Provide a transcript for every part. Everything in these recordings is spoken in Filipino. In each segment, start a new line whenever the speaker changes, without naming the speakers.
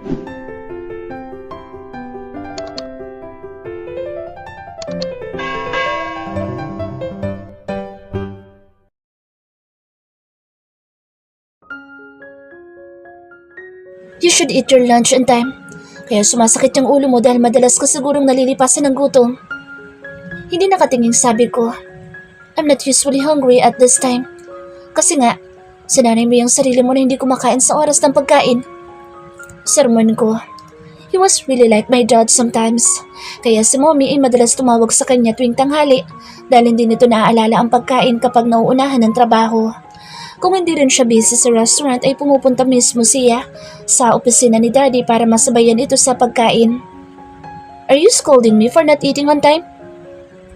You should eat your lunch on time. Kaya sumasakit yung ulo mo dahil madalas ka sigurong nalilipasan ng gutom. Hindi nakatinging sabi ko. I'm not usually hungry at this time. Kasi nga, sananay mo yung sarili mo na hindi kumakain sa oras ng pagkain. Sermon ko. He was really like my dad sometimes. Kaya si mommy ay madalas tumawag sa kanya tuwing tanghali dahil hindi nito naaalala ang pagkain kapag nauunahan ng trabaho. Kung hindi rin siya busy sa restaurant ay pumupunta mismo siya sa opisina ni Daddy para masabayan ito sa pagkain. Are you scolding me for not eating on time?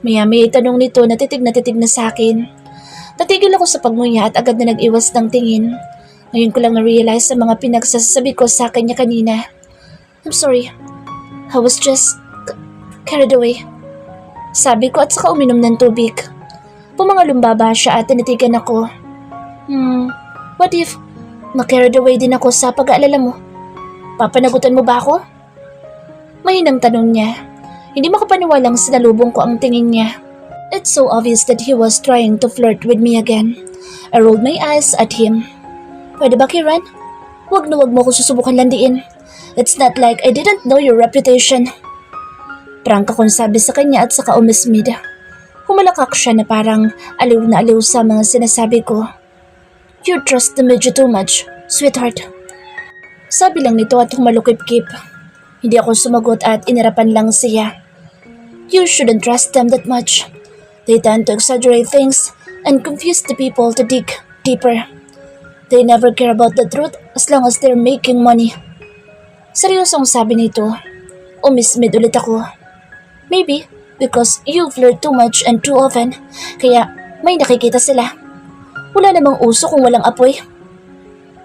Maya-maya tanong nito na titig na sa akin. Natigil ako sa pagmuya at agad na nag-iwas ng tingin. Ngayon ko lang na-realize sa mga pinagsasabi ko sa kanya kanina. I'm sorry. I was just carried away. Sabi ko at saka uminom ng tubig. Pumangalumbaba siya at tinitigan ako. What if ma-carried away din ako sa pag-aalala mo? Papanagutan mo ba ako? Mahinang tanong niya. Hindi makapaniwalang sinalubong ko ang tingin niya. It's so obvious that he was trying to flirt with me again. I rolled my eyes at him. Pwede ba, Kiran? Wag na wag mo ko susubukan landiin. It's not like I didn't know your reputation. Prangka kong sabi sa kanya at saka umismid. Humalakak siya na parang aliw na aliw sa mga sinasabi ko. You trust the medyo too much, sweetheart. Sabi lang nito at humalukip-kip. Hindi ako sumagot at inirapan lang siya. You shouldn't trust them that much. They tend to exaggerate things and confuse the people to dig deeper. They never care about the truth as long as they're making money. Seryosong sabi nito. Umismid ulit ako. Maybe because you flirt too much and too often, kaya may nakikita sila. Wala namang uso kung walang apoy.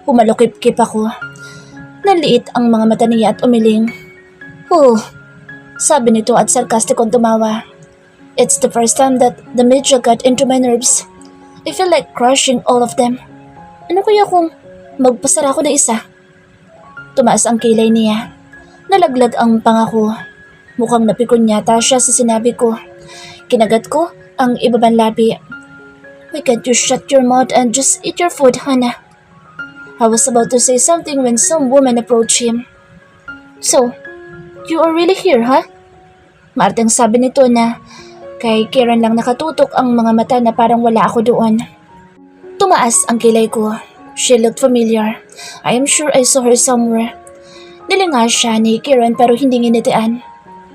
Humalukip-kip ako. Nanliit ang mga mata niya at umiling. Sabi nito at sarkastikong tumawa. It's the first time that the media got into my nerves. I feel like crushing all of them. Ano kaya kung magpasara ko na isa? Tumaas ang kilay niya. Nalaglag ang pangako. Mukhang napikon yata siya sa sinabi ko. Kinagat ko ang ibabang labi. Why can't you shut your mouth and just eat your food, Hannah? I was about to say something when some woman approached him. So, you are really here, huh? Maartang sabi nito na kay Kiran lang nakatutok ang mga mata na parang wala ako doon. Tumaas ang kilay ko. She looked familiar. I am sure I saw her somewhere. Nilinga siya ni Kiran pero hindi nginitian.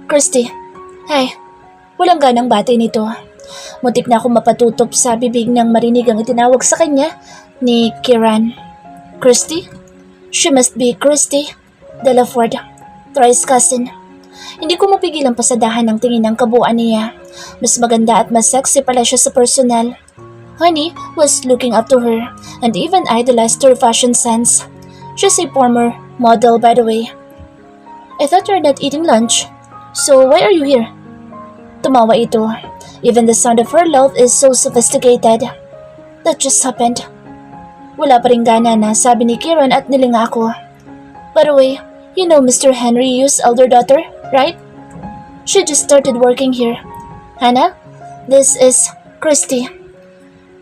Christy, hi. Walang ganang batay nito. Muntik na akong mapatutop sa bibig nang marinig ang itinawag sa kanya ni Kiran. Christy? She must be Christy Delaford, Troy's cousin. Hindi ko mapigilang pasadahan ng tingin ng kabuuan niya. Mas maganda at mas sexy pala siya sa personal. Honey was looking up to her and even idolized her fashion sense. She's a former model, by the way. I thought you're not eating lunch. So why are you here? Tumawa ito. Even the sound of her laugh is so sophisticated. That just happened. Wala pa ring gana na, sabi ni Kiran at nilinga ako. By the way, you know Mr. Henry Yu's elder daughter, right? She just started working here. Hannah, this is Christy.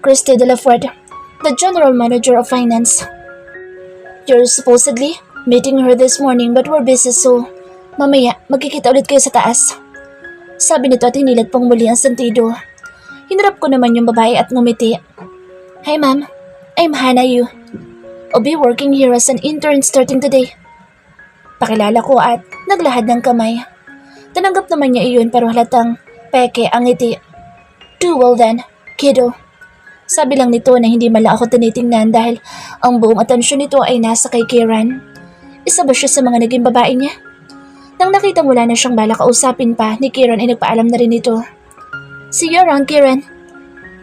Christy Delaford, the general manager of finance. You're supposedly meeting her this morning but we're busy so mamaya magkikita ulit kayo sa taas. Sabi nito at hinilat pang muli ang sentido. Hinarap ko naman yung babae at ngumiti. Hi ma'am, I'm Hannah Yu. I'll be working here as an intern starting today. Pakilala ko at naglahad ng kamay. Tananggap naman niya iyon pero halatang peke ang ngiti. Do well then, kiddo. Sabi lang nito na hindi mala ako tinitingnan dahil ang buong atensyon nito ay nasa kay Kiran. Isa ba siya sa mga naging babae niya? Nang nakitang wala na siyang bala kausapin pa, ni Kiran ay nagpaalam na rin ito. See you around, Kiran.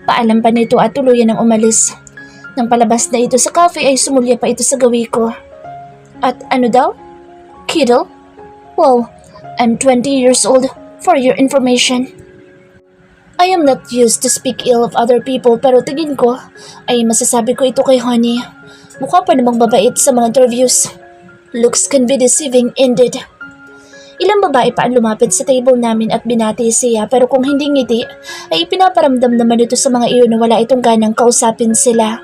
Paalam pa nito at tuluyan ng umalis. Nang palabas na ito sa cafe ay sumulya pa ito sa gawi ko. At ano daw? Kiddo? Wow, I'm 20 years old, for your information. I am not used to speak ill of other people pero tingin ko ay masasabi ko ito kay Honey. Mukha pa namang babait sa mga interviews. Looks can be deceiving indeed. Ilang babae pa ang lumapit sa table namin at binati siya pero kung hindi ngiti ay ipinaparamdam naman ito sa mga iyon na wala itong ganang kausapin sila.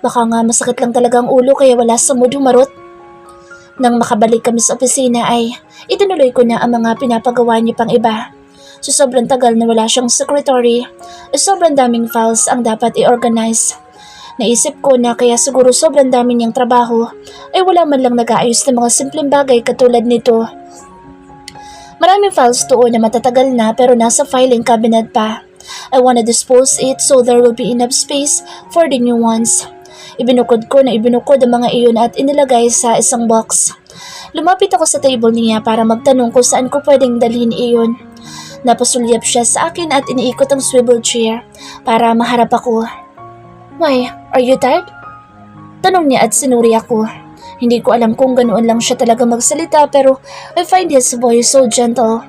Baka nga masakit lang talaga ang ulo kaya wala sa mood humarot. Nang makabalik kami sa opisina ay itinuloy ko na ang mga pinapagawa niya pang iba. So sobrang tagal na wala siyang secretary, sobrang daming files ang dapat i-organize. Naisip ko na kaya siguro sobrang dami niyang trabaho ay wala man lang nag-aayos ng mga simpleng bagay katulad nito. Maraming files doon na matatagal na pero nasa filing cabinet pa. I wanna dispose it so there will be enough space for the new ones. Ibinukod ko na ibinukod ang mga iyon at inilagay sa isang box. Lumapit ako sa table niya para magtanong kung saan ko pwedeng dalhin iyon. Napasulyap siya sa akin at iniikot ang swivel chair para maharap ako. Why, are you tired? Tanong niya at sinuri ako. Hindi ko alam kung ganoon lang siya talaga magsalita pero I find his voice so gentle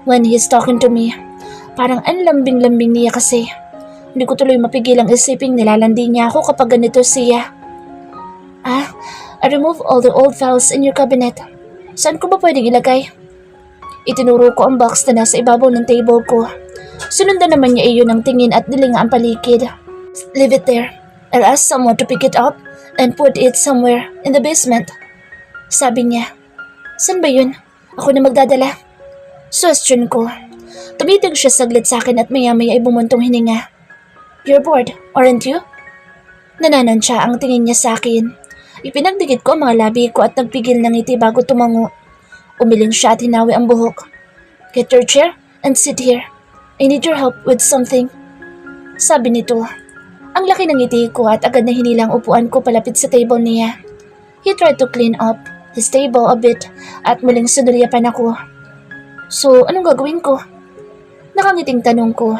when he's talking to me. Parang ang lambing-lambing niya kasi. Hindi ko tuloy mapigilang isiping nilalandi niya ako kapag ganito siya. I remove all the old files in your cabinet. Saan ko ba pwedeng ilagay? Itinuro ko ang box na nasa ibabaw ng table ko. Sinundan naman niya iyon ng tingin at dilinga ang paligid. Leave it there. I'll ask someone to pick it up and put it somewhere in the basement. Sabi niya. Saan ba yun? Ako na magdadala. Question ko. Tumitig siya saglit sa akin at maya-maya ay bumuntong hininga. You're bored, aren't you? Nananansya ang tingin niya sa akin. Ipinagdikit ko ang mga labi ko at nagpigil ng ngiti bago tumango. Umiling siya at hinawi ang buhok. Get your chair and sit here. I need your help with something. Sabi nito. Ang laki ng ngiti ko at agad na hinilang upuan ko palapit sa table niya. He tried to clean up his table a bit at muling sinulyapan ako. So, anong gagawin ko? Nakangiting tanong ko.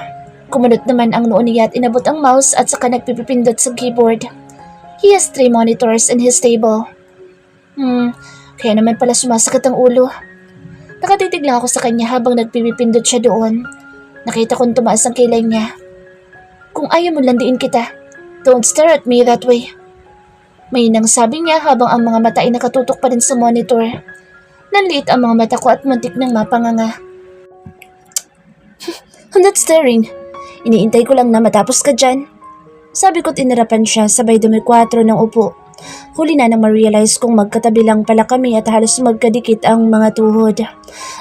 Kumunot naman ang noo niya at inabot ang mouse at saka nagpipindot sa keyboard. He has 3 monitors in his table. Kaya naman pala sumasakit ang ulo. Nakatitig lang ako sa kanya habang nagpipindot siya doon. Nakita kong tumaas ang kilay niya. Kung ayaw mo landiin kita, don't stare at me that way. Mahinang sabi niya habang ang mga mata ay nakatutok pa rin sa monitor. Nanliit ang mga mata ko at muntik ng mapanganga. I'm not staring. Iniintay ko lang na matapos ka dyan. Sabi ko't inirapan siya sabay dumikwatro ng upo. Huli na nang ma-realize kong magkatabi lang pala kami at halos magkadikit ang mga tuhod.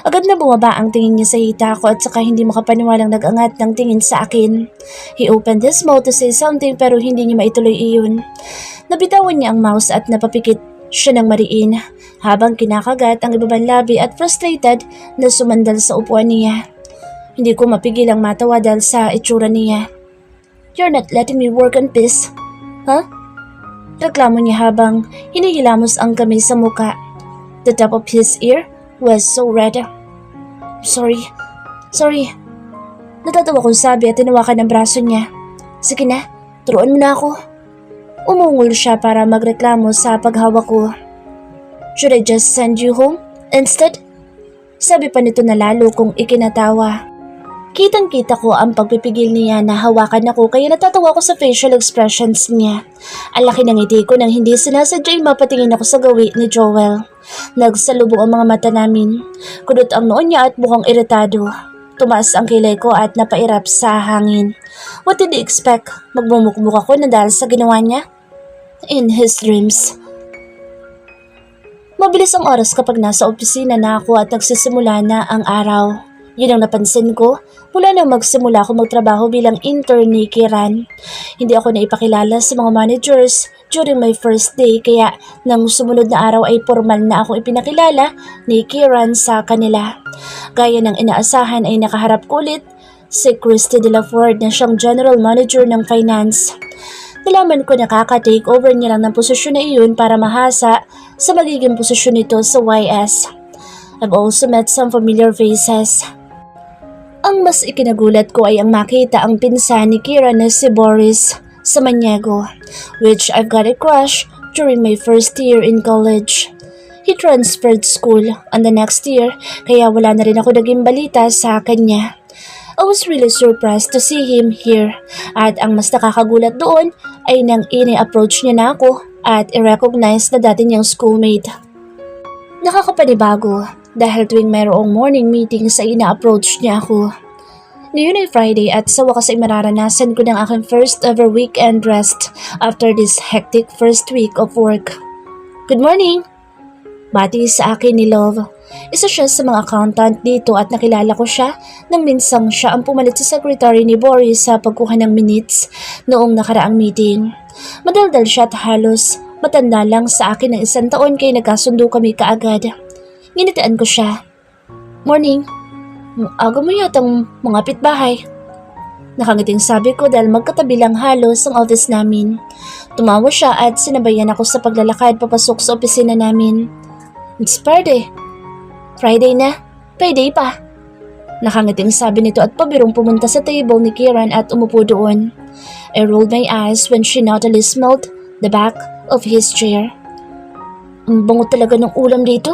Agad na bumaba ang tingin niya sa hita ko at saka hindi makapaniwalang nag-angat ng tingin sa akin. He opened his mouth to say something pero hindi niya maituloy iyon. Nabitawan niya ang mouse at napapikit siya ng mariin habang kinakagat ang ibabang labi at frustrated na sumandal sa upuan niya. Hindi ko mapigil ang matawa dahil sa itsura niya. You're not letting me work on peace, huh? Reklamo niya habang hinihilamos ang kamay sa muka. The top of his ear was so red. Sorry. Natatawa kong sabi at tinawakan ng braso niya. Sige na, turuan mo na ako. Umungol siya para magreklamo sa paghawak ko. Should I just send you home instead? Sabi pa nito na lalo kong ikinatawa. Kitang-kita ko ang pagpipigil niya na hawakan ako kaya natatawa ko sa facial expressions niya. Ang laki ng ngiti ko nang hindi sinasadya'y mapatingin ako sa gawi ni Joel. Nagsalubong ang mga mata namin. Kudot ang noo niya at mukhang iritado. Tumaas ang kilay ko at napairap sa hangin. What did he expect? Magmumukmuk ako na dahil sa ginawa niya? In his dreams. Mabilis ang oras kapag nasa opisina na ako at nagsisimula na ang araw. Yun ang napansin ko mula nang magsimula ako magtrabaho bilang intern ni Kiran. Hindi ako naipakilala sa mga managers during my first day kaya nang sumunod na araw ay formal na ako ipinakilala ni Kiran sa kanila. Gaya ng inaasahan ay nakaharap ko ulit si Christy de la Ford na siyang general manager ng finance. Nalaman ko na kaka-take over niya lang ng posisyon na iyon para mahasa sa magiging posisyon nito sa YS. I've also met some familiar faces. Ang mas ikinagulat ko ay ang makita ang pinsan ni Kira na si Boris Samaniego, which I've got a crush during my first year in college. He transferred school on the next year kaya wala na rin ako naging balita sa kanya. I was really surprised to see him here at ang mas nakakagulat doon ay nang ini-approach niya na ako at i-recognize na dati niyang schoolmate. Nakakapanibago dahil tuwing mayroong morning meeting sa ina-approach niya ako. Ngayon ay Friday at sa wakas ay mararanasan ko ng aking first ever weekend rest after this hectic first week of work. Good morning! Bati sa akin ni Love. Isa siya sa mga accountant dito at nakilala ko siya nang minsang siya ang pumalit sa secretary ni Boris sa pagkuha ng minutes noong nakaraang meeting. Madaldal siya at halos matanda lang sa akin ng 1 taon kaya nagkasundo kami kaagad. Nginitian ko siya. Morning. Aga mo yatang mga pitbahay. Nakangiting sabi ko dahil magkatabi lang halos ang office namin. Tumawa siya at sinabayan ako sa paglalakad papasok sa opisina namin. It's Friday. Friday na? Payday pa. Nakangiting sabi nito at pabirong pumunta sa table ni Kieran at umupo doon. I rolled my eyes when she naughtily smelled the back of his chair. Ang bango talaga ng ulam dito.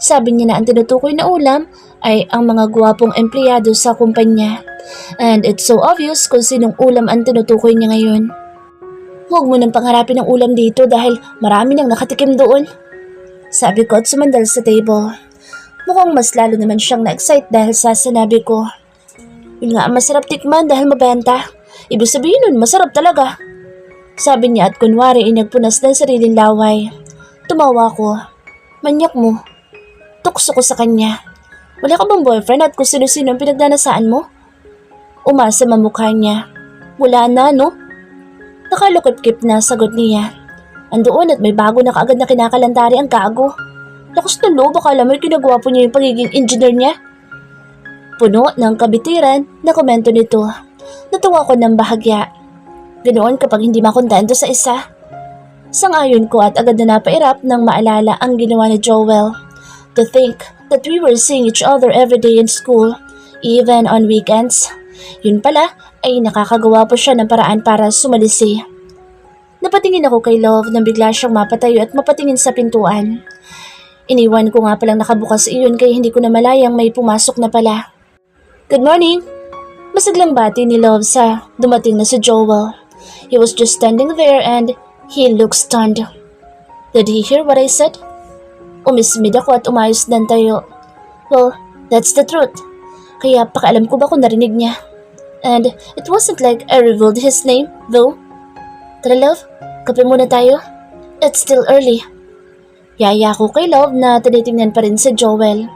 Sabi niya na ang tinutukoy na ulam ay ang mga gwapong empleyado sa kumpanya. And it's so obvious kung sinong ulam ang tinutukoy niya ngayon. Huwag mo nang pangarapin ng ulam dito dahil marami nang nakatikim doon. Sabi ko at sumandal sa table. Mukhang mas lalo naman siyang na-excite dahil sa sinabi ko. Yun nga, masarap tikman dahil mabenta. Ibig sabihin nun, masarap talaga. Sabi niya at kunwari ay nagpunas ng sariling laway. Tumawa ko. Manyak mo. Tukso ko sa kanya. Wala ka bang boyfriend at kung sino-sino ang pinagnanasaan mo? Umasa mamukha niya. Wala na, no? Nakalukip-kip na sagot niya. Andoon at may bago na kaagad na kinakalantari ang gago. Lakas na loob, akala mo ginagawa po niya yung pagiging engineer niya. Puno ng kabitiran na komento nito. Natuwa ko ng bahagya. Ganoon kapag hindi makontento sa isa. Sangayon ko at agad na napairap nang maalala ang ginawa ni Joel. To think that we were seeing each other every day in school, even on weekends. Yun pala ay nakakagawa po siya ng paraan para sumalisi. Napatingin ako kay Love nang bigla siyang mapatayo at mapatingin sa pintuan. Iniwan ko nga palang nakabukas iyon kaya hindi ko na malayang may pumasok na pala. Good morning! Masiglang bati ni Love sa dumating na si Joel. He was just standing there and he looked stunned. Did he hear what I said? Umismid ako at umayos ng tayo. Well, that's the truth. Kaya pakialam ko ba kung narinig niya? And it wasn't like I revealed his name, though. Tara Love, kape muna tayo. It's still early. Yaya ko kay Love na tinitingnan pa rin si Joel.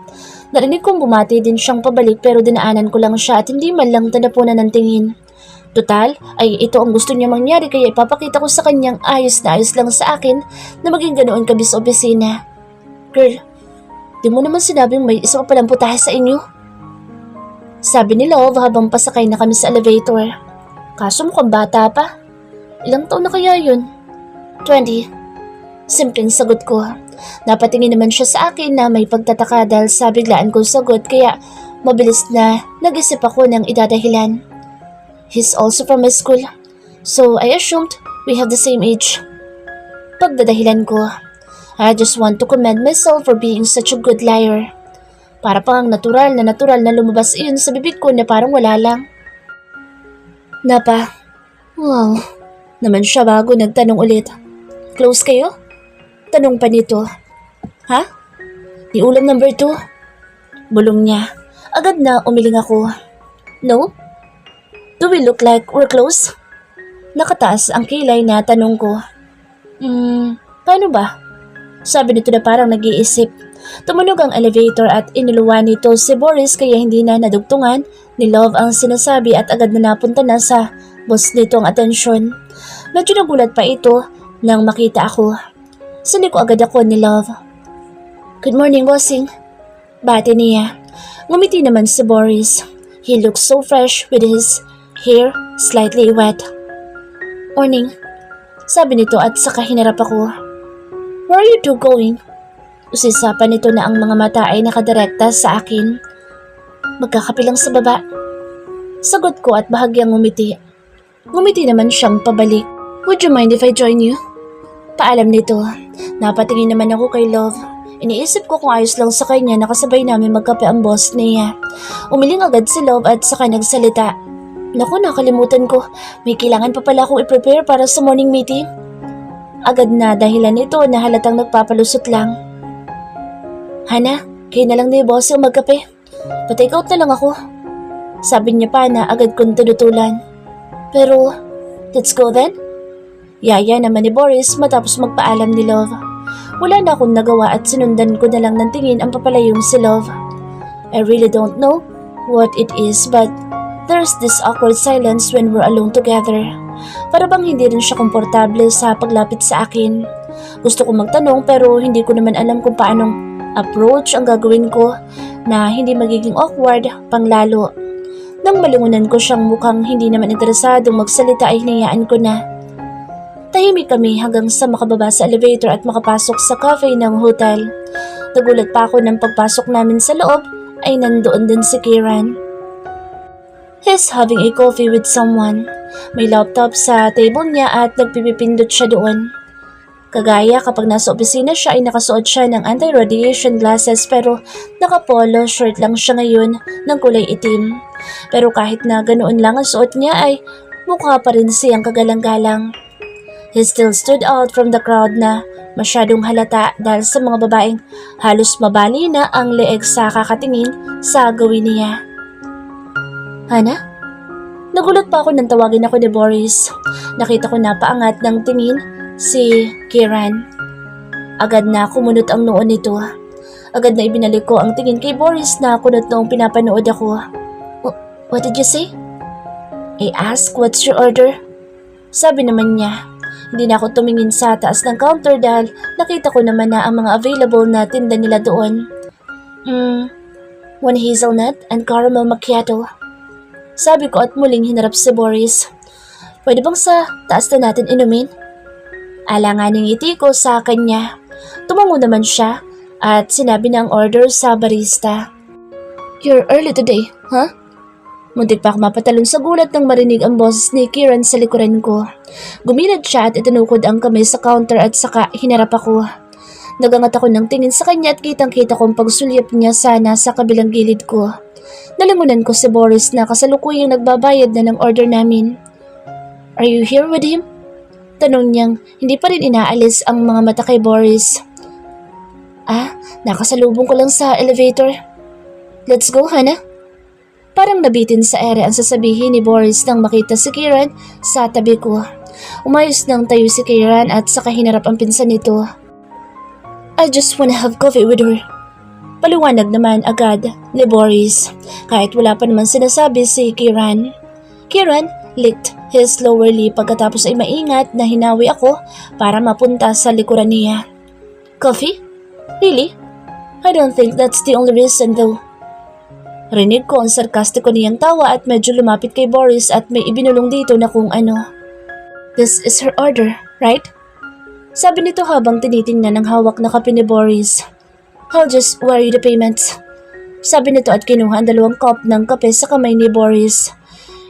Narinig kong bumati din siyang pabalik pero dinaanan ko lang siya at hindi man lang tanapunan ng tingin. Total, ay ito ang gusto niya mangyari kaya ipapakita ko sa kanyang ayos na ayos lang sa akin na maging ganoon kami sa opisina. Girl, di mo naman sinabing may isa pa palang putahe sa inyo? Sabi ni Love habang pasakay na kami sa elevator. Kaso mukhang bata pa. Ilang taon na kaya yun? 20. Simpleng sagot ko. Napatingin naman siya sa akin na may pagtataka dahil sa biglaan kong sagot kaya mabilis na nag-isip ako ng idadahilan. He's also from my school, so I assumed we have the same age. Pagdadahilan ko, I just want to commend myself for being such a good liar. Para pang natural na lumabas iyon sa bibig ko na parang wala lang. Napa, wow, naman siya bago nagtanong ulit. Close kayo? Tanong pa nito. Ha? Di ulam number 2? Bulong niya. Agad na umiling ako. No? Do we look like we're close? Nakataas ang kilay na tanong ko. Paano ba? Sabi nito na parang nag-iisip. Tumunog ang elevator at iniluwan nito si Boris kaya hindi na nadugtungan ni Love ang sinasabi at agad na napunta na sa boss nito ang atensyon. Medyo nagulat pa ito nang makita ako. Sindi ko agad ako ni Love. Good morning, bossing. Bati niya. Ngumiti naman si Boris. He looks so fresh with his hair slightly wet. Morning. Sabi nito at saka hinarap ako. Where are you two going? Usisapan nito na ang mga mata ay nakadirekta sa akin. Magkakapilang sa baba. Sagot ko at bahagyang ngumiti. Ngumiti naman siyang pabalik. Would you mind if I join you? Paalam nito. Napatingin naman ako kay Love. Iniisip ko kung ayos lang sa kanya nakasabay namin magkape ang boss niya. Umiling agad si Love at saka nagsalita. Naku, nakalimutan ko. May kailangan pa pala akong i-prepare para sa morning meeting. Agad na dahilan nito na halatang nagpapalusot lang. Hana, kayo na lang ni boss yung magkape. Pa-take out na lang ako. Sabi niya pa na agad kong tinutulan. Pero, let's go then? Yaya naman ni Boris matapos magpaalam ni Love. Wala na akong nagawa at sinundan ko na lang ng tingin ang papalayong si Love. I really don't know what it is but there's this awkward silence when we're alone together. Para bang hindi rin siya komportable sa paglapit sa akin. Gusto ko magtanong pero hindi ko naman alam kung paanong approach ang gagawin ko na hindi magiging awkward panglalo. Nang malingunan ko siyang mukhang hindi naman interesadong magsalita ay hinayaan ko na. Tahimik kami hanggang sa makababa sa elevator at makapasok sa cafe ng hotel. Nagulat pa ako ng pagpasok namin sa loob ay nandoon din si Kieran. He's having a coffee with someone. May laptop sa table niya at nagpipindot siya doon. Kagaya kapag nasa opisina siya ay nakasuot siya ng anti-radiation glasses pero nakapolo shirt lang siya ngayon ng kulay itim. Pero kahit na ganoon lang ang suot niya ay mukha pa rin siyang kagalang-galang. He still stood out from the crowd na masyadong halata dahil sa mga babaeng halos mabali na ang leeg sa kakatingin sa gawin niya. Hana? Nagulat pa ako nang tawagin ako ni Boris. Nakita ko na paangat ng tingin si Kieran. Agad na kumunot ang noo nito. Agad na ibinalik ko ang tingin kay Boris na kunot noong pinapanood ako. What did you say? I asked, what's your order? Sabi naman niya. Hindi na ako tumingin sa taas ng counter dahil nakita ko naman na ang mga available na tinda nila doon. One hazelnut and caramel macchiato. Sabi ko at muling hinarap si Boris. Pwede bang sa taas na natin inumin? Alanganing ngiti ko sa kanya. Tumango naman siya at sinabi na ang order sa barista. You're early today, huh? Muntik pa ako mapatalon sa gulat nang marinig ang boses ni Kieran sa likuran ko. Gumilid siya at itinukod ang kamay sa counter at saka hinarap ako. Nagangat ako ng tingin sa kanya at kitang-kita ko ang pagsulyap niya sana sa kabilang gilid ko. Nalingunan ko si Boris na kasalukuyang nagbabayad na ng order namin. Are you here with him? Tanong niyang hindi pa rin inaalis ang mga mata kay Boris. Nakasalubong ko lang sa elevator. Let's go, Hana. Parang nabitin sa ere ang sasabihin ni Boris nang makita si Kieran sa tabi ko. Umayos nang tayo si Kieran at saka hinarap ang pinsan nito. I just wanna have coffee with her. Paliwanag naman agad ni Boris kahit wala pa naman sinasabi si Kieran. Kieran licked his lower lip pagkatapos ay maingat na hinawi ako para mapunta sa likuran niya. Coffee? Really? I don't think that's the only reason though. Rinig ko ang sarkastiko niyang tawa at medyo lumapit kay Boris at may ibinulong dito na kung ano. This is her order, right? Sabi nito habang tinitingnan ang hawak na kape ni Boris. I'll just wire you the payments. Sabi nito at kinuha ang 2 cup ng kape sa kamay ni Boris.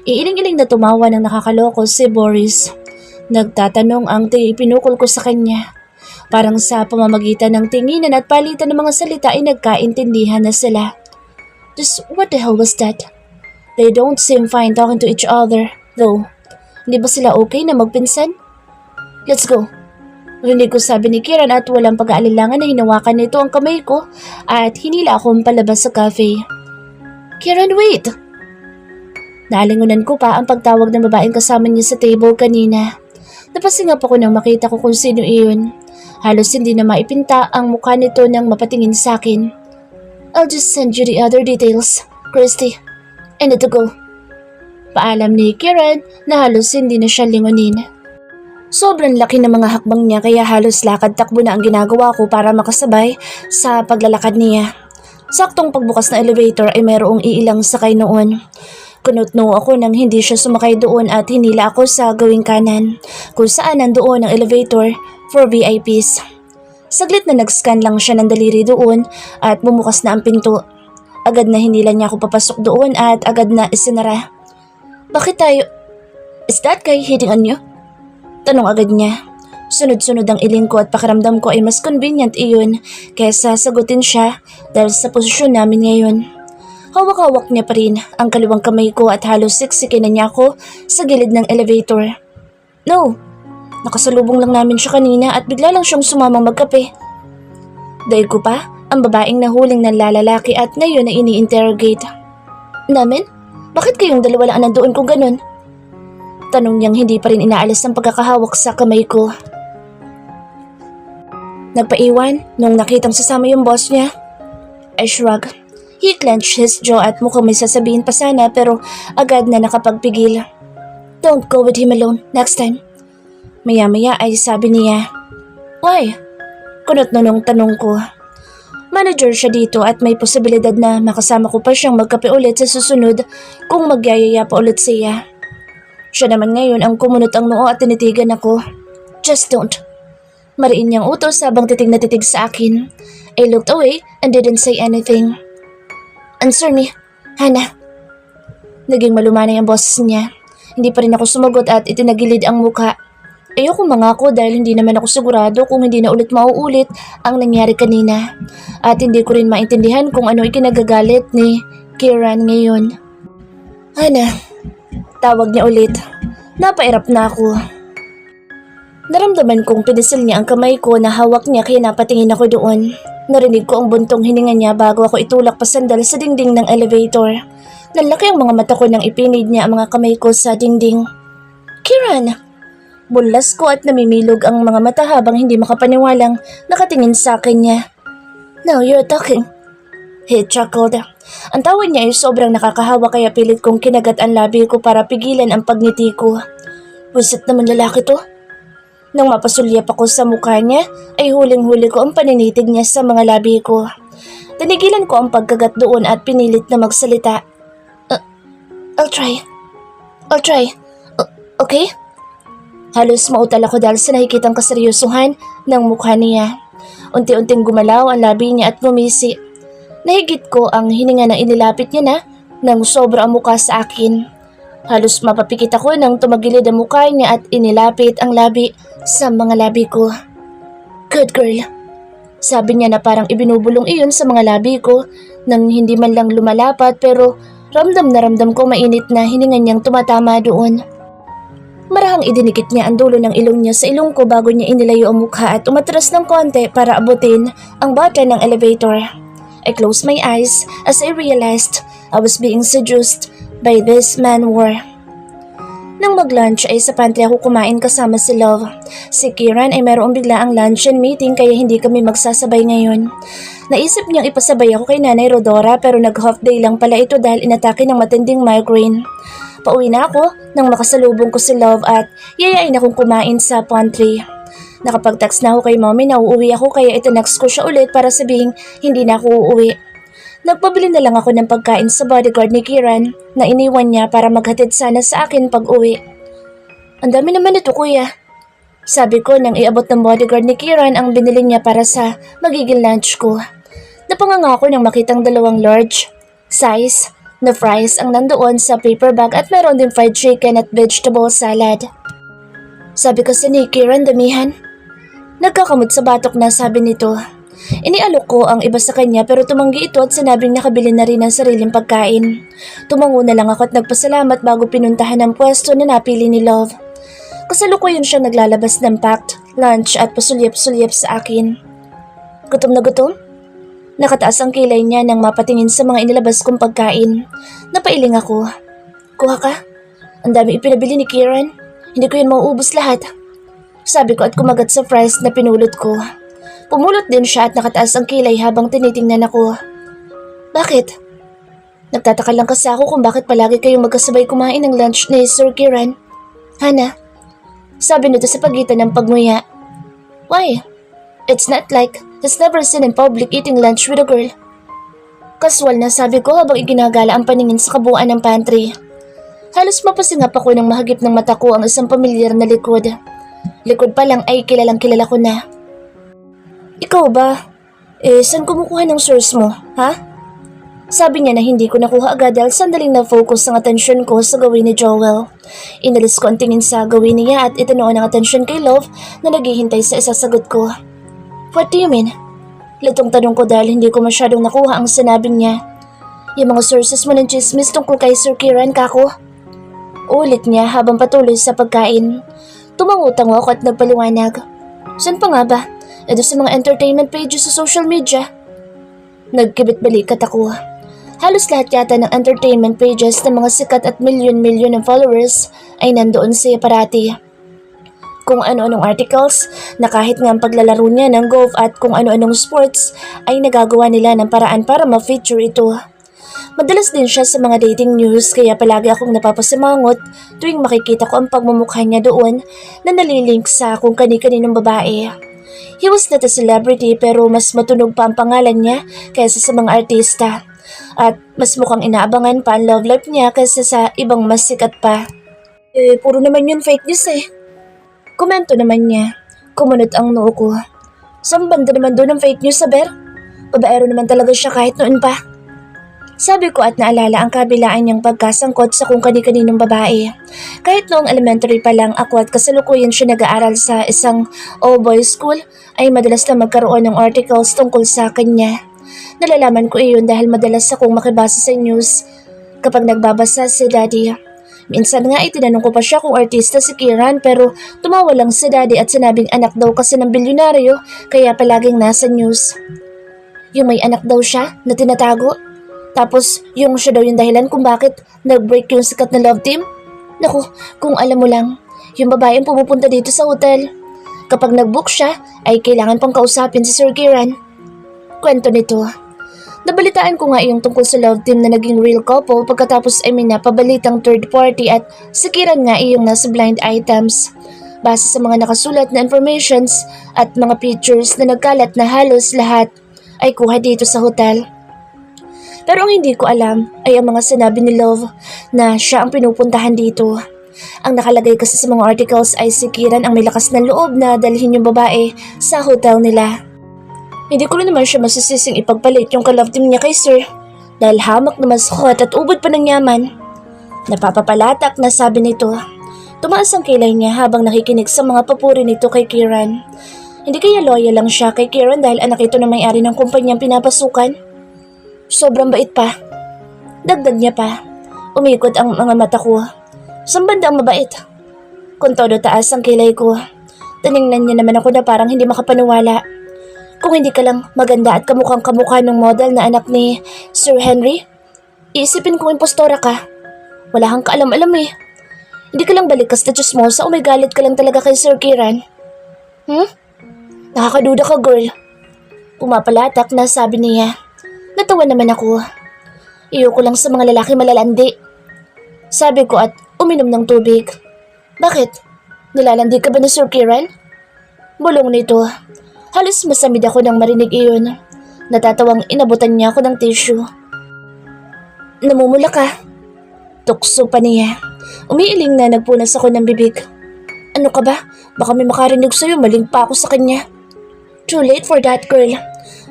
Iiling-iling na tumawa ng nakakaloko si Boris. Nagtatanong ang pinukol ko sa kanya. Parang sa pamamagitan ng tinginan at palitan ng mga salita ay nagkaintindihan na sila. Just what the hell was that? They don't seem fine talking to each other, though. Hindi ba sila okay na magpinsan? Let's go. Rinig ko sabi ni Kieran at walang pag-aalilangan na hinawakan nito ang kamay ko at hinila akong palabas sa cafe. Kieran, wait! Nalingunan ko pa ang pagtawag ng babaeng kasama niya sa table kanina. Napasingap ako nang makita ko kung sino iyon. Halos hindi na maipinta ang mukha nito nang mapatingin sa akin. I'll just send you the other details, Christy. I need to go. Paalam ni Kieran na halos hindi na siya lingunin. Sobrang laki ng mga hakbang niya kaya halos lakad-takbo na ang ginagawa ko para makasabay sa paglalakad niya. Saktong pagbukas na elevator ay mayroong iilang sakay noon. Kunot-no ako nang hindi siya sumakay doon at hinila ako sa gawing kanan kung saan nandoon ang elevator for VIPs. Saglit na nag-scan lang siya ng daliri doon at bumukas na ang pinto. Agad na hinila niya ako papasok doon at agad na isinara. Bakit tayo? Is that guy hitting on you? Tanong agad niya. Sunod-sunod ang iling ko at pakiramdam ko ay mas convenient iyon kaysa sagutin siya dahil sa posisyon namin ngayon. Hawak-hawak niya pa rin ang kaliwang kamay ko at halos siksikin na niya ako sa gilid ng elevator. No, Nakasalubong lang namin siya kanina at bigla lang siyang sumamang magkape. Dahil ko pa, ang babaeng nahuling ng lalaki at ngayon na ini-interrogate. Namin? Bakit kayong dalawa lang nandoon kung ganun? Tanong niyang hindi pa rin inaalis ang pagkakahawak sa kamay ko. Nagpaiwan nung nakitang sasama yung boss niya. I shrug. He clenched his jaw at mukhang may sasabihin pa sana pero agad na nakapagpigil. Don't go with him alone next time. Maya-maya ay sabi niya. Why? Kunot nung tanong ko. Manager siya dito at may posibilidad na makasama ko pa siyang magkape ulit sa susunod kung magyayaya pa ulit siya. Siya naman ngayon ang kumunot ang noo at tinitigan ako. Just don't. Mariin niyang utos habang titig na titig sa akin. I looked away and didn't say anything. Answer me, Hana. Naging malumanay ang boses niya. Hindi pa rin ako sumagot at itinagilid ang muka. Ayoko mangako dahil hindi naman ako sigurado kung hindi na ulit mauulit ang nangyari kanina. At hindi ko rin maintindihan kung ano ikinagagalit ni Kieran ngayon. Hana, tawag niya ulit. Napairap na ako. Naramdaman kong pinisil niya ang kamay ko na hawak niya kaya napatingin ako doon. Narinig ko ang buntong hininga niya bago ako itulak pasandal sa dingding ng elevator. Lalaki ang mga mata ko nang ipinid niya ang mga kamay ko sa dingding. Kieran! Bulas ko at namimilog ang mga mata habang hindi makapaniwalang nakatingin sa akin niya. Now you're talking. He chuckled. Ang tawa niya ay sobrang nakakahawa kaya pilit kong kinagat ang labi ko para pigilan ang pagngiti ko. Buset naman lalaki to. Nang mapasulyap ako sa mukha niya ay huling-huli ko ang paninitig niya sa mga labi ko. Tinigilan ko ang pagkagat doon at pinilit na magsalita. I'll try. Okay? Halos mautal ako dahil sa nakikitang kaseryosohan ng mukha niya. Unti-unting gumalaw ang labi niya at ngumisi. Nahigit ko ang hininga na inilapit niya na nang sobra ang mukha sa akin. Halos mapapikit ako nang tumagilid ang mukha niya at inilapit ang labi sa mga labi ko. Good girl. Sabi niya na parang ibinubulong iyon sa mga labi ko nang hindi man lang lumalapat pero ramdam na ramdam ko mainit na hininga niyang tumatama doon. Marahang idinikit niya ang dulo ng ilong niya sa ilong ko bago niya inilayo ang mukha at umatras ng konti para abutin ang button ng elevator. I closed my eyes as I realized I was being seduced by this man war. Nang mag-lunch ay sa pantry ako kumain kasama si Love. Si Kieran ay mayroong bigla ang luncheon meeting kaya hindi kami magsasabay ngayon. Naisip niyang ipasabay ako kay Nanay Rodora pero nag-half day lang pala ito dahil inatake ng matinding migraine. Pauwi na ako nang makasalubong ko si Love at yayain akong kumain sa pantry. Nakapag-text na ako kay Mommy na uuwi ako kaya itinext ko siya ulit para sabihin hindi na ako uuwi. Nagpabili na lang ako ng pagkain sa bodyguard ni Kieran na iniwan niya para maghatid sana sa akin pag-uwi. Ang dami naman ito kuya. Sabi ko nang iabot ng bodyguard ni Kieran ang binili niya para sa magiging lunch ko. Napanganga ako nang makitang dalawang large size na fries ang nandoon sa paper bag at meron din fried chicken at vegetable salad. Sabi ko sa ni Kieran damihan. Nagkakamot sa batok na sabi nito. Inialok ko ang iba sa kanya pero tumanggi ito at sinabing nakabili na rin ng sariling pagkain. Tumango na lang ako at nagpasalamat bago pinuntahan ang pwesto na napili ni Love. Kasalukuyan siyang naglalabas ng packed lunch at pasulyap-sulyap sa akin. Gutom na gutom? Nakataas ang kilay niya nang mapatingin sa mga inilabas kong pagkain. Napailing ako. Kuha ka? Ang dami ipinabili ni Kieran. Hindi ko yun mauubos lahat. Sabi ko at kumagat sa fries na pinulot ko. Pumulot din siya at nakataas ang kilay habang tinitingnan ako. Bakit? Nagtataka lang kasi ako kung bakit palagi kayong magkasabay kumain ng lunch ni Sir Kieran. Hana, sabi nito sa pagitan ng pagmuya. Why? It's not like he's never seen in public eating lunch with a girl. Kaswal na sabi ko habang iginagala ang paningin sa kabuuan ng pantry. Halos mapasingap ako nang mahagip ng mata ko ang isang pamilyar na likod. Likod pa lang ay kilalang kilala ko na. Ikaw ba? Saan kumukuha ng source mo, ha? Sabi niya na hindi ko nakuha agad dahil sandaling na-focus ang atensyon ko sa gawin ni Joel. Inalis ko ang tingin sa gawin niya at itinoon ang atensyon kay Love na naghihintay sa isasagot ko. What do you mean? Litong tanong ko dahil hindi ko masyadong nakuha ang sinabing niya. Yung mga sources mo ng chismis tungkol kay Sir Kieran, kako? Ulit niya habang patuloy sa pagkain. Tumangutang ako at nagpaliwanag. Saan pa nga ba? Ito sa mga entertainment pages sa social media. Nagkibit-balikat ako. Halos lahat yata ng entertainment pages ng mga sikat at milyon-milyon ng followers ay nandoon siya parati. Kung ano-anong articles na kahit nga ang paglalaro niya ng golf at kung ano-anong sports ay nagagawa nila ng paraan para ma-feature ito. Madalas din siya sa mga dating news kaya palagi akong napapasimangot tuwing makikita ko ang pagmumukha niya doon na nalilink sa kung kani-kaninong babae. He was not a celebrity pero mas matunog pa ang pangalan niya kaysa sa mga artista. At mas mukhang inaabangan pa ang love life niya kaysa sa ibang mas sikat pa. Puro naman yun fake news eh. Komento naman niya. Kumunot ang noo ko. Saan banda naman doon ang fake news, saber? Babaero naman talaga siya kahit noon pa. Sabi ko at naalala ang kabilaan niyang pagkasangkot sa kung kani-kaninong babae. Kahit noong elementary pa lang ako at kasalukuyan siya nag-aaral sa isang all-boys school, ay madalas na magkaroon ng articles tungkol sa kanya. Nalalaman ko iyon dahil madalas akong makibasa sa news kapag nagbabasa si Daddy. Minsan nga itinanong ko pa siya kung artista si Kieran pero tumawa lang si Daddy at sinabing anak daw kasi ng bilyonaryo kaya palaging nasa news. Yung may anak daw siya na tinatago? Tapos yung siya daw yung dahilan kung bakit nag-break yung sikat na love team? Naku, kung alam mo lang, yung babae ang pumupunta dito sa hotel. Kapag nag-book siya, ay kailangan pang kausapin si Sir Kieran. Kwento nito. Nabalitaan ko nga yung tungkol sa love team na naging real couple pagkatapos ay may napabalitang third party at si Kieran nga yung nasa blind items. Base sa mga nakasulat na informations at mga pictures na nagkalat na halos lahat ay kuha dito sa hotel. Pero ang hindi ko alam ay ang mga sinabi ni Love na siya ang pinupuntahan dito. Ang nakalagay kasi sa mga articles ay si Kieran ang may lakas ng loob na dalhin yung babae sa hotel nila. Hindi ko rin naman siya masisising ipagpalit yung ka-love team niya kay Sir dahil hamak na masakot at ubod pa ng yaman. Napapapalatak na sabi nito. Tumaas ang kilay niya habang nakikinig sa mga papuri nito kay Kieran. Hindi kaya loyal lang siya kay Kieran dahil anak ito na may-ari ng kumpanyang pinapasukan? Sobrang bait pa. Dagdag niya pa. Umikot ang mga mata ko. Saan banda ang mabait? Kung todo taas ang kilay ko. Tiningnan niya naman ako na parang hindi makapaniwala. Kung hindi ka lang maganda at kamukhang kamukha ng model na anak ni Sir Henry, iisipin kong impostora ka. Wala kang kaalam-alam eh. Hindi ka lang balikas na chismosa o may galit ka lang talaga kay Sir Kieran. Nakakaduda ka, girl. Pumapalatak na sabi niya. Natawa naman ako. Iyoko lang sa mga lalaki malalandi. Sabi ko at uminom ng tubig. Bakit? Nilalandi ka ba ni Sir Kieran? Bulong nito. Halos masamid ako nang marinig iyon. Natatawang inabutan niya ako ng tissue. Namumula ka. Tukso pa niya. Umiiling na nagpunas ako ng bibig. Ano ka ba? Baka may makarinig sa'yo, maling pa ako sa kanya. Too late for that, girl.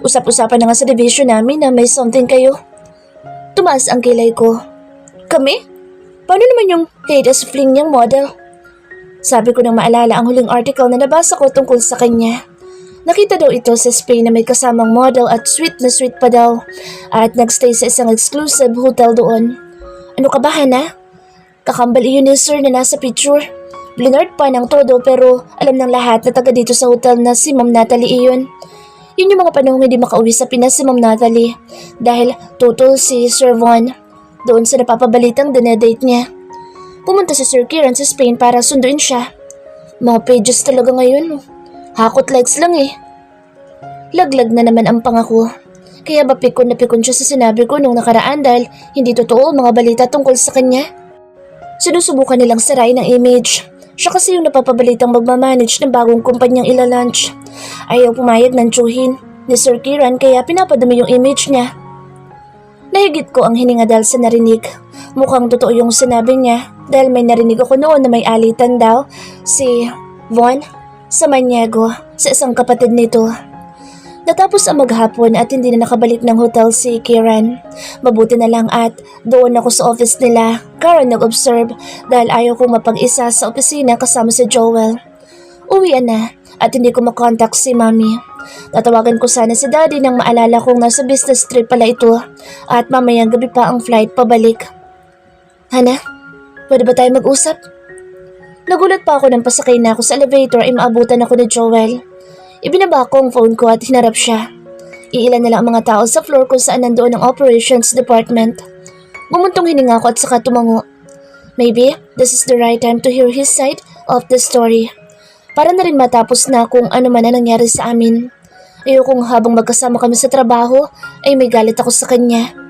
Usap-usapan na nga sa division namin na may something kayo. Tumaas ang kilay ko. Kami? Paano naman yung latest fling niyang model? Sabi ko nang maalala ang huling article na nabasa ko tungkol sa kanya. Nakita daw ito sa Spain na may kasamang model at sweet na sweet pa daw at nagstay sa isang exclusive hotel doon. Ano ka ba, Hana? Kakambal iyon ni Sir na nasa picture. Blinard pa ng todo pero alam ng lahat na taga dito sa hotel na si Ma'am Natalie iyon. Yun yung mga panahong hindi makauwi sa Pinas si Ma'am Natalie dahil tutol si Sir Von doon sa napapabalitang dinedate niya. Pumunta si Sir Kieran sa Spain para sunduin siya. Mga pages talaga ngayon. Hakot likes lang eh. Laglag na naman ang pangako. Kaya ba pikon na pikon siya sa sinabi ko nung nakaraan dahil hindi totoo ang mga balita tungkol sa kanya? Sinusubukan nilang sarayin ang image. Siya kasi yung napapabalitang magmamanage ng bagong kumpanyang ilalunch. Ayaw pumayag ng tsuhin ni Sir Kieran kaya pinapadumi yung image niya. Nahigit ko ang hininga dahil sa narinig. Mukhang totoo yung sinabi niya dahil may narinig ako noon na may alitan daw si Von sa Maniego sa isang kapatid nito. Natapos ang maghapon at hindi na nakabalik ng hotel si Kieran. Mabuti na lang at doon ako sa office nila. Karen nag-observe dahil ayaw kong mapag-isa sa opisina kasama si Joel. Uwian na at hindi ko makontak si Mami. Tatawagan ko sana si Daddy nang maalala kong nasa business trip pala ito at mamayang gabi pa ang flight pabalik. Hana, pwede ba tayo mag-usap? Nagulat pa ako nang pasakay na ako sa elevator ay maabutan ako ni Joel. Ibinaba ko ang phone ko at hinarap siya. Iilan na lang ang mga tao sa floor kung saan nandoon ang operations department. Bumuntong hininga ako at saka tumango. Maybe this is the right time to hear his side of the story. Para na rin matapos na kung ano man ang nangyari sa amin. Ayokong habang magkasama kami sa trabaho ay may galit ako sa kanya.